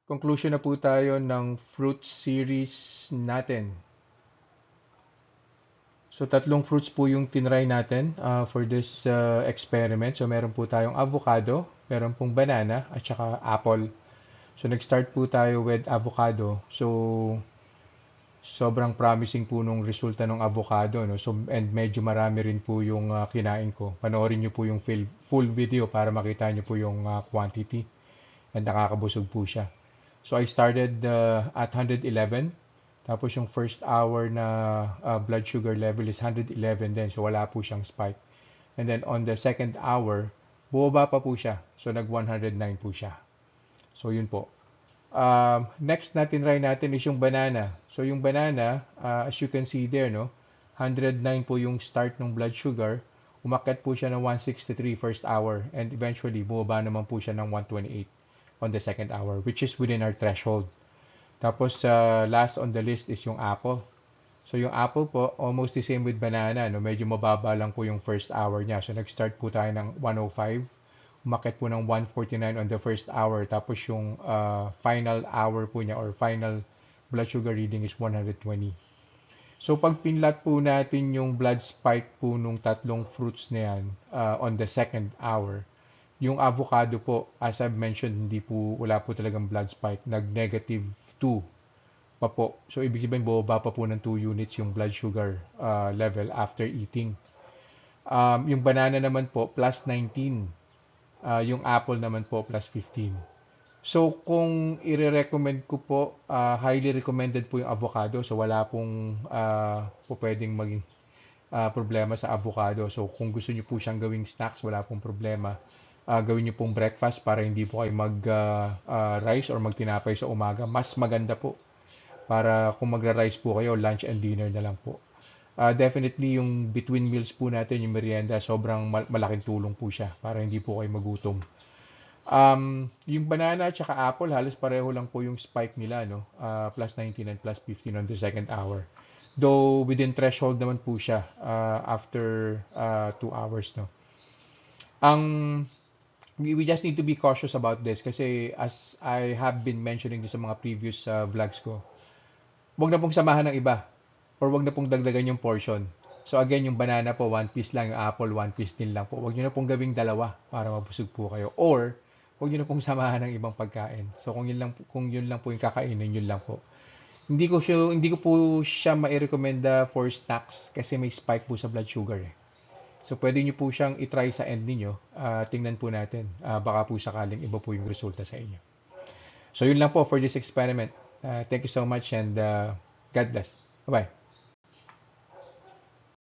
Conclusion na po tayo ng fruit series natin. So tatlong fruits po yung tinry natin for this experiment. So meron po tayong avocado, meron pong banana, at saka apple. So nag-start po tayo with avocado. So sobrang promising po nung resulta ng avocado, no? So and medyo marami rin po yung kinain ko. Panoorin niyo po yung full video para makita niyo po yung quantity. And nakakabusog po siya. So I started at 111. Tapos yung first hour na blood sugar level is 111 din. So wala po siyang spike. And then on the second hour, bumaba pa po siya. So nag 109 po siya. So yun po. Next natin try natin is yung banana. So yung banana, as you can see there, no, 109 po yung start ng blood sugar. Umakyat po siya ng 163 first hour. And eventually, bumaba naman po siya ng 128 on the second hour, which is within our threshold. Tapos, last on the list is yung apple. So, yung apple po, almost the same with banana. No? Medyo mababa lang po yung first hour niya. So, nag-start po tayo ng 105. Umakyat po ng 149 on the first hour. Tapos, yung final hour po niya or final blood sugar reading is 120. So, pag pinlat po natin yung blood spike po nung tatlong fruits na yan on the second hour, yung avocado po, as I've mentioned, wala po talagang blood spike. Nag-negative 2 pa po. So, ibig sabihin, bumaba pa po ng 2 units yung blood sugar level after eating. Yung banana naman po, plus 19. Yung apple naman po, plus 15. So, kung i-recommend ko po, highly recommended po yung avocado. So, wala pong po pwedeng maging problema sa avocado. So, kung gusto niyo po siyang gawing snacks, wala pong problema. Gawin niyo pong breakfast para hindi po kayo mag-rice or magtinapay sa umaga. Mas maganda po para kung magra-rice po kayo, lunch and dinner na lang po. Definitely yung between meals po natin, yung merienda, sobrang malaking tulong po siya para hindi po kayo magutom. Yung banana at saka apple, halos pareho lang po yung spike nila, no? Plus 19 and plus 15 on the second hour. Though within threshold naman po siya after 2 hours, no? Ang we just need to be cautious about this kasi as I have been mentioning din sa mga previous vlogs ko, wag na pong samahan ng iba or wag na pong dagdagan yung portion. So again, yung banana po, one piece lang, yung apple, one piece din lang po. Wag nyo na pong gawing dalawa para mabusog po kayo. Or, wag nyo na pong samahan ng ibang pagkain. So kung yun lang po yung kakainin, yun lang po. Hindi ko po siya mai-recommenda for snacks kasi may spike po sa blood sugar eh. So pwede nyo po siyang itry sa end ninyo. Tingnan po natin. Baka po sakaling iba po yung resulta sa inyo. So yun lang po for this experiment. Thank you so much and God bless. Bye-bye.